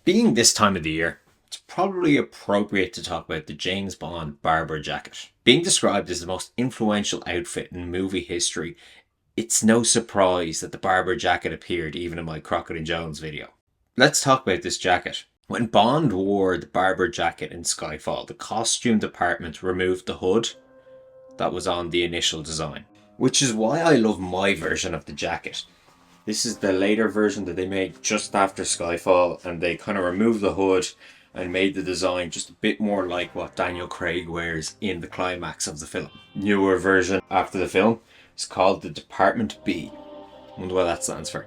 Being this time of the year, it's probably appropriate to talk about the James Bond Barbour jacket. Being described as the most influential outfit in movie history, it's no surprise that the Barbour jacket appeared even in my Crockett and Jones video. Let's talk about this jacket. When Bond wore the Barbour jacket in Skyfall, the costume department removed the hood that was on the initial design, which is why I love my version of the jacket. This is the later version that they made just after Skyfall, and they kind of removed the hood and made the design just a bit more like what Daniel Craig wears in the climax of the film. Newer version after the film is called the Department B. I wonder what that stands for.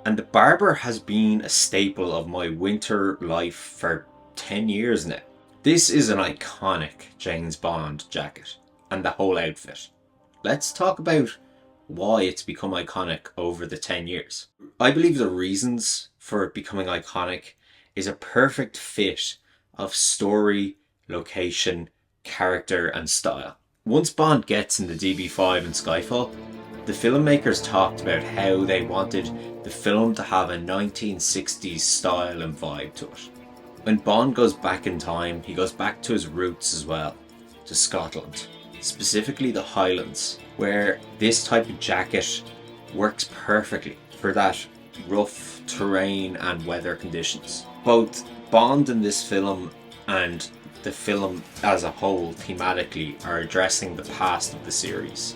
And the Barbour has been a staple of my winter life for 10 years now. This is an iconic James Bond jacket and the whole outfit. Let's talk about why it's become iconic over the 10 years. I believe the reasons for it becoming iconic is a perfect fit of story, location, character and style. Once Bond gets in the DB5 and Skyfall, the filmmakers talked about how they wanted the film to have a 1960s style and vibe to it. When Bond goes back in time, he goes back to his roots as well, to Scotland, specifically the Highlands, where this type of jacket works perfectly for that rough terrain and weather conditions. Both Bond in this film and the film as a whole thematically are addressing the past of the series.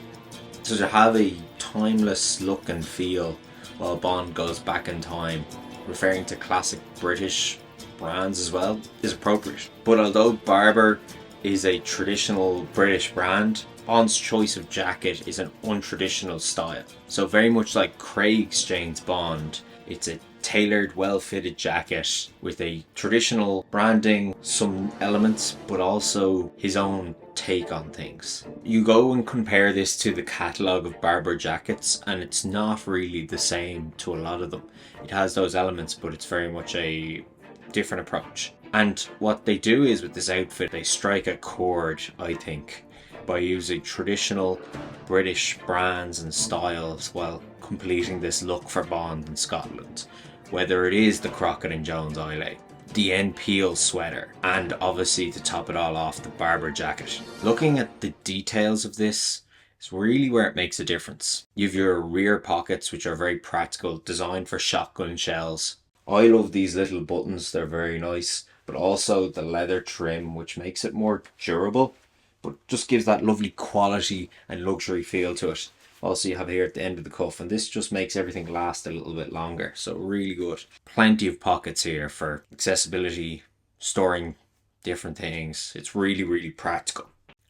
So to have a timeless look and feel while Bond goes back in time, referring to classic British brands as well, is appropriate. But although Barbour is a traditional British brand, Bond's choice of jacket is an untraditional style. So very much like Craig's James Bond, it's a tailored, well-fitted jacket with a traditional branding, some elements, but also his own take on things. You go and compare this to the catalogue of Barbour jackets and it's not really the same to a lot of them. It has those elements, but it's very much a different approach. And what they do is with this outfit, they strike a chord, I think, by using traditional British brands and styles while completing this look for Bond in Scotland. Whether it is the Crockett and Jones eyelet, the N Peel sweater, and obviously to top it all off, the Barbour jacket. Looking at the details of this is really where it makes a difference. You have your rear pockets, which are very practical, designed for shotgun shells. I love these little buttons, they're very nice, but also the leather trim, which makes it more durable, but just gives that lovely quality and luxury feel to it. Also you have here at the end of the cuff, and this just makes everything last a little bit longer, so really good. Plenty of pockets here for accessibility, storing different things. It's really practical.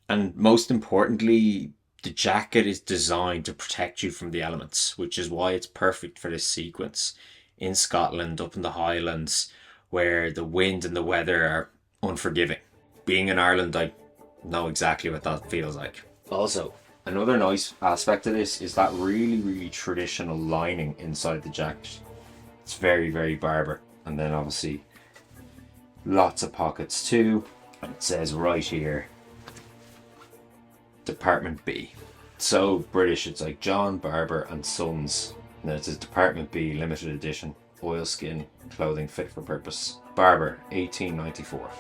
And most importantly, the jacket is designed to protect you from the elements, which is why it's perfect for this sequence in Scotland, up in the Highlands, where the wind and the weather are unforgiving. Being in Ireland, I know exactly what that feels like. Also, another nice aspect of this is that really traditional lining inside the jacket. It's very Barbour. And then obviously lots of pockets too. And it says right here, Department B. So British, it's like John Barbour and Sons. And then it says Department B, limited edition, oilskin clothing fit for purpose. Barbour, 1894.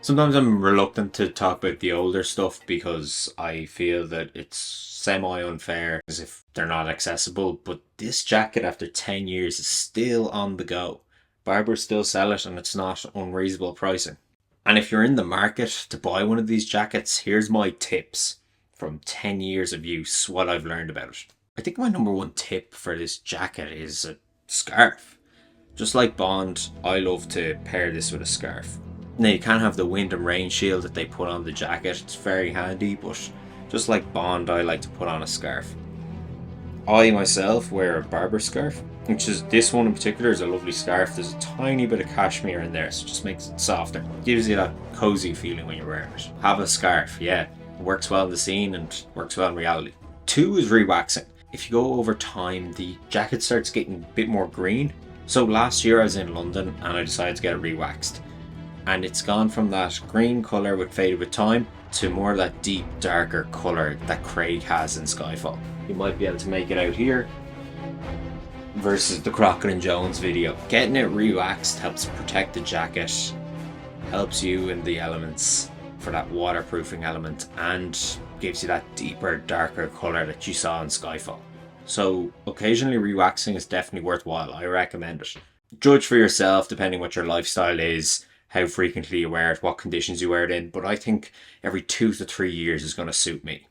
Sometimes I'm reluctant to talk about the older stuff because I feel that it's semi-unfair as if they're not accessible, but this jacket after 10 years is still on the go. Barbour still sell it and it's not unreasonable pricing. And if you're in the market to buy one of these jackets, here's my tips from 10 years of use, what I've learned about it. I think my number one tip for this jacket is a scarf. Just like Bond, I love to pair this with a scarf. Now you can have the wind and rain shield that they put on the jacket, it's very handy, but just like Bond, I like to put on a scarf. I myself wear a Barbour scarf, which is, this one in particular is a lovely scarf. There's a tiny bit of cashmere in there, so it just makes it softer. Gives you that cozy feeling when you're wearing it. Have a scarf, yeah. It works well in the scene and works well in reality. 2 is rewaxing. If you go over time, the jacket starts getting a bit more green. So last year I was in London and I decided to get it rewaxed. And it's gone from that green colour which faded with time to more of that deep darker colour that Craig has in Skyfall. You might be able to make it out here. versus the Crockett and Jones video. Getting it re-waxed helps protect the jacket, helps you in the elements for that waterproofing element, and gives you that deeper, darker colour that you saw in Skyfall. So occasionally re-waxing is definitely worthwhile. I recommend it. Judge for yourself depending what your lifestyle is, how frequently you wear it, what conditions you wear it in, but I think every 2 to 3 years is going to suit me.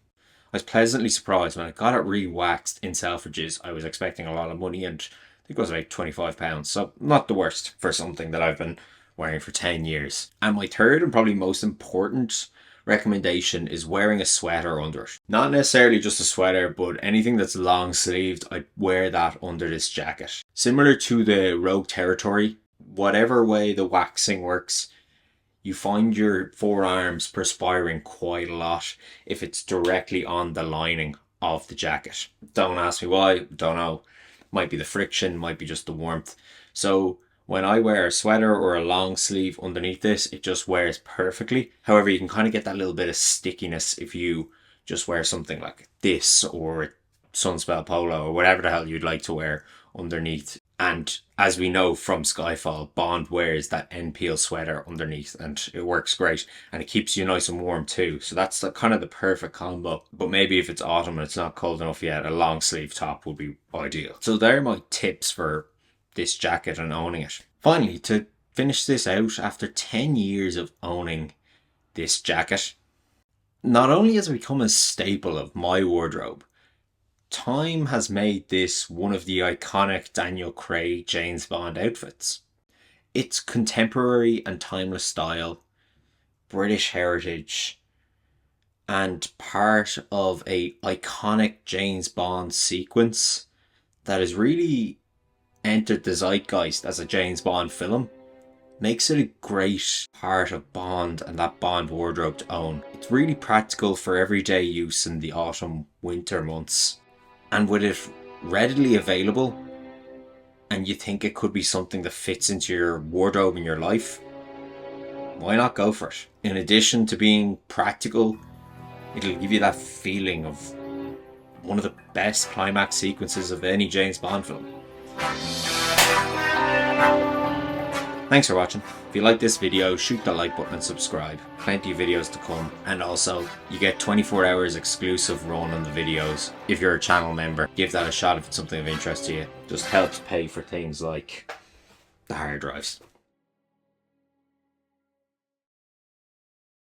I was pleasantly surprised when I got it re-waxed in Selfridges. I was expecting a lot of money, and I think it was about £25, so not the worst for something that I've been wearing for 10 years. And my third and probably most important recommendation is wearing a sweater under it. Not necessarily just a sweater, but anything that's long sleeved, I'd wear that under this jacket. Similar to the Rogue Territory, whatever way the waxing works, you find your forearms perspiring quite a lot if it's directly on the lining of the jacket. Don't ask me why, don't know. Might be the friction, might be just the warmth. So when I wear a sweater or a long sleeve underneath this, it just wears perfectly. However, you can kind of get that little bit of stickiness if you just wear something like this or a Sunspell polo or whatever the hell you'd like to wear underneath. And as we know from Skyfall, Bond wears that end peel sweater underneath and it works great. And it keeps you nice and warm too. So that's kind of the perfect combo. But maybe if it's autumn and it's not cold enough yet, a long sleeve top would be ideal. So there are my tips for this jacket and owning it. Finally, to finish this out, after 10 years of owning this jacket, not only has it become a staple of my wardrobe, time has made this one of the iconic Daniel Craig James Bond outfits. Its contemporary and timeless style, British heritage, and part of a iconic James Bond sequence that has really entered the zeitgeist as a James Bond film makes it a great part of Bond and that Bond wardrobe to own. It's really practical for everyday use in the autumn winter months. And with it readily available, and you think it could be something that fits into your wardrobe in your life, why not go for it? In addition to being practical, it'll give you that feeling of one of the best climax sequences of any James Bond film. Thanks for watching. If you like this video, shoot the like button and subscribe. Plenty of videos to come. And also, you get 24 hours exclusive run on the videos. If you're a channel member, give that a shot if it's something of interest to you. Just helps pay for things like the hard drives.